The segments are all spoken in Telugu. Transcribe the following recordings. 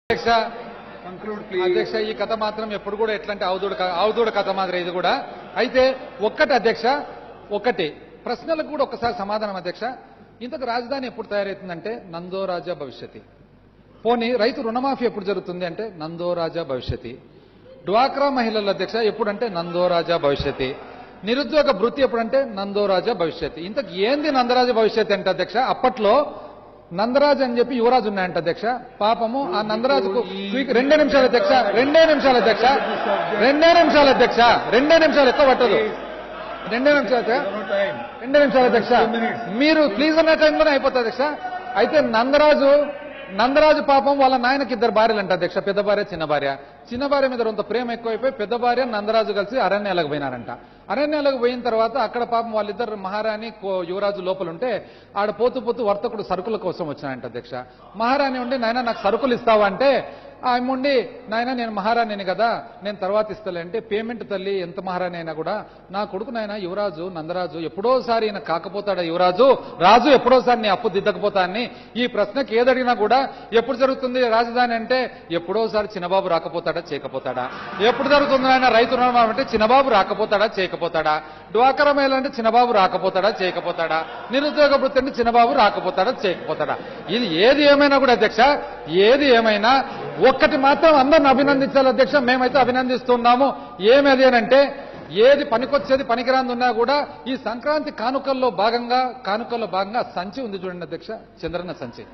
అధ్యక్ష అధ్యక్ష ఈ కథ మాత్రం ఎప్పుడు కూడా ఎట్లాంటి అవధూడ కథ మాదిరి ఇది కూడా అయితే ఒక్కటి అధ్యక్ష ఒకటి ప్రశ్నలకు కూడా ఒకసారి సమాధానం అధ్యక్ష. ఇంతకు రాజధాని ఎప్పుడు తయారవుతుందంటే నందో రాజా భవిష్యతి. పోనీ రైతు రుణమాఫీ ఎప్పుడు జరుగుతుంది అంటే నందో రాజా భవిష్యతి. డ్వాక్రా మహిళల అధ్యక్ష ఎప్పుడంటే నందో రాజా భవిష్యతి. నిరుద్యోగ భృతి ఎప్పుడంటే నందో రాజా భవిష్యతి. ఇంతకు ఏంది నందరాజ భవిష్యత్ అంటే అధ్యక్ష అప్పట్లో నందరాజు అని చెప్పి యువరాజు ఉన్నాయంట అధ్యక్ష. పాపము ఆ నందరాజుకు 2 నిమిషాలు అధ్యక్ష 2 నిమిషాలు అధ్యక్ష 2 నిమిషాలు అధ్యక్ష 2 నిమిషాలు ఎక్కువ పట్టదు 2 నిమిషాలు 2 నిమిషాలు అధ్యక్ష. మీరు ప్లీజ్ అన్న టైంలోనే అయిపోతుంది అధ్యక్ష. అయితే నందరాజు పాపం వాళ్ళ నాయనకి 2 భార్యలు అంట అధ్యక్ష. పెద్ద భార్య చిన్న భార్య మీద కొంత ప్రేమ ఎక్కువైపోయి పెద్ద భార్య నందరాజు కలిసి అరణ్యాలకు పోయినారంట. అరణ్యాలకు పోయిన తర్వాత అక్కడ పాపం వాళ్ళిద్దరు మహారాణి యువరాజు లోపల ఉంటే ఆడ పోతూ వర్తకుడు సరుకుల కోసం వచ్చినాయంట అధ్యక్ష. మహారాణి ఉండి నాయన నాకు సరుకులు ఇస్తావా అంటే ఆమె ఉండి నాయన నేను మహారాణిని కదా నేను తర్వాత ఇస్తలే అంటే పేమెంట్ తల్లి ఎంత మహారాణి అయినా కూడా నా కొడుకు నాయన యువరాజు నందరాజు ఎప్పుడోసారి ఈయన కాకపోతాడా యువరాజు రాజు ఎప్పుడోసారి నీ అప్పు దిద్దకపోతా అని ఈ ప్రశ్నకి ఏదడిగినా కూడా ఎప్పుడు జరుగుతుంది రాజధాని అంటే ఎప్పుడోసారి చిన్నబాబు రాకపోతాడా చేయకపోతాడా. ఎప్పుడు జరుగుతుంది ఆయన రైతు రుణమాఫీ అంటే చిన్నబాబు రాకపోతాడా చేయకపోతాడా. డ్వాక్రా మహిళ అంటే చిన్నబాబు రాకపోతాడా చేయకపోతాడా. నిరుద్యోగ భృతి అంటే చిన్నబాబు రాకపోతాడా చేయకపోతాడా. ఇది ఏది ఏమైనా కూడా అధ్యక్ష ఏది ఏమైనా ఒక్కటి మాత్రం అందరిని అభినందించాలి అధ్యక్ష. మేమైతే అభినందిస్తున్నాము. ఏమి అది అంటే ఏది పనికొచ్చేది పనికిరాంది ఉన్నా కూడా ఈ సంక్రాంతి కానుకల్లో భాగంగా సంచి ఉంది చూడండి అధ్యక్ష చంద్రన్న సంచి.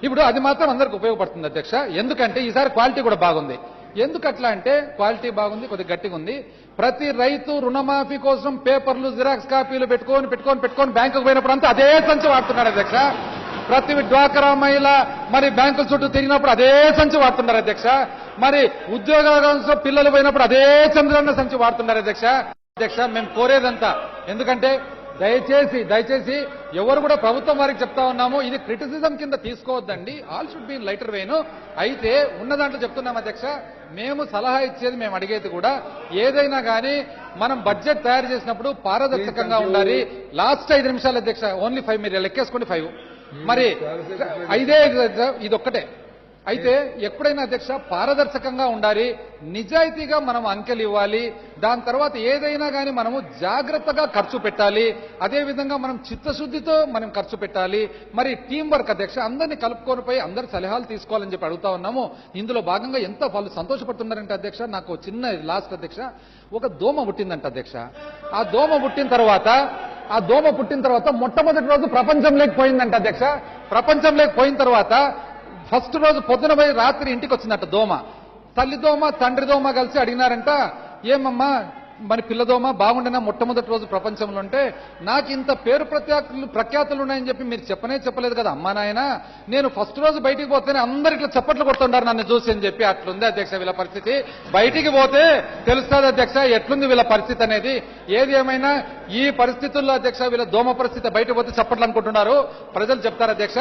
ఇప్పుడు అది మాత్రం అందరికి ఉపయోగపడుతుంది అధ్యక్ష. ఎందుకంటే ఈసారి క్వాలిటీ కూడా బాగుంది. ఎందుకు అట్లా అంటే క్వాలిటీ బాగుంది కొద్దిగా గట్టిగా ఉంది. ప్రతి రైతు రుణమాఫీ కోసం పేపర్లు జిరాక్స్ కాపీలు పెట్టుకొని బ్యాంకుకు పోయినప్పుడు అంతా అదే సంచి వాడుతున్నాడు అధ్యక్ష. ప్రతి డ్వాక్రా మహిళ మరి బ్యాంకుల చుట్టూ తిరిగినప్పుడు అదే సంచి వాడుతున్నారు అధ్యక్ష. మరి ఉద్యోగాల పిల్లలు పోయినప్పుడు అదే చంద్రన్న సంచి వాడుతున్నారు అధ్యక్ష. మేము కోరేదంతా ఎందుకంటే దయచేసి ఎవరు కూడా ప్రభుత్వం వారికి చెప్తా ఉన్నాము ఇది క్రిటిసిజం కింద తీసుకోవద్దండి. All should be lighter vein. అయితే ఉన్న దాంట్లో చెప్తున్నాం అధ్యక్ష మేము సలహా ఇచ్చేది మేము అడిగేది కూడా ఏదైనా కానీ మనం బడ్జెట్ తయారు చేసినప్పుడు పారదర్శకంగా ఉండాలి. లాస్ట్ 5 నిమిషాలు అధ్యక్ష ఓన్లీ 5 మీరు లెక్కేసుకోండి 5 మరి 5 ఇది ఒక్కటే. అయితే ఎప్పుడైనా అధ్యక్ష పారదర్శకంగా ఉండాలి నిజాయితీగా మనం అంకెలు ఇవ్వాలి. దాని తర్వాత ఏదైనా కానీ మనము జాగ్రత్తగా ఖర్చు పెట్టాలి. అదేవిధంగా మనం చిత్తశుద్ధితో మనం ఖర్చు పెట్టాలి. మరి టీం వర్క్ అధ్యక్ష అందరినీ కలుపుకొని పోయి అందరి సలహాలు తీసుకోవాలని చెప్పి అడుగుతా ఉన్నాము. ఇందులో భాగంగా ఎంత వాళ్ళు సంతోషపడుతున్నారంటే అధ్యక్ష నాకు చిన్న లాస్ట్ అధ్యక్ష ఒక దోమ పుట్టిందంట అధ్యక్ష. ఆ దోమ పుట్టిన తర్వాత మొట్టమొదటి రోజు ప్రపంచంలోకి పోయిందంట అధ్యక్ష. ప్రపంచంలోకి పోయిన తర్వాత ఫస్ట్ రోజు పొద్దున పోయి రాత్రి ఇంటికి వచ్చిందట దోమ. తల్లి దోమ తండ్రి దోమ కలిసి అడిగినారంట ఏమమ్మా మరి పిల్లదోమ బాగుండేనా మొట్టమొదటి రోజు ప్రపంచంలో అంటే నాకు ఇంత పేరు ప్రఖ్యాతులు ఉన్నాయని చెప్పి మీరు చెప్పలేదు కదా అమ్మా నాయన. నేను ఫస్ట్ రోజు బయటికి పోతేనే అందరు ఇట్లా చప్పట్లు కొడుతుంటారు నన్ను చూసి అని చెప్పి అట్లుంది అధ్యక్ష వీళ్ళ పరిస్థితి. బయటికి పోతే తెలుస్తుంది అధ్యక్ష ఎట్లుంది వీళ్ళ పరిస్థితి అనేది. ఏది ఏమైనా ఈ పరిస్థితుల్లో అధ్యక్ష వీళ్ళ దోమ పరిస్థితి బయటకు పోతే చప్పట్లు అనుకుంటున్నారు ప్రజలు చెప్తారు అధ్యక్ష.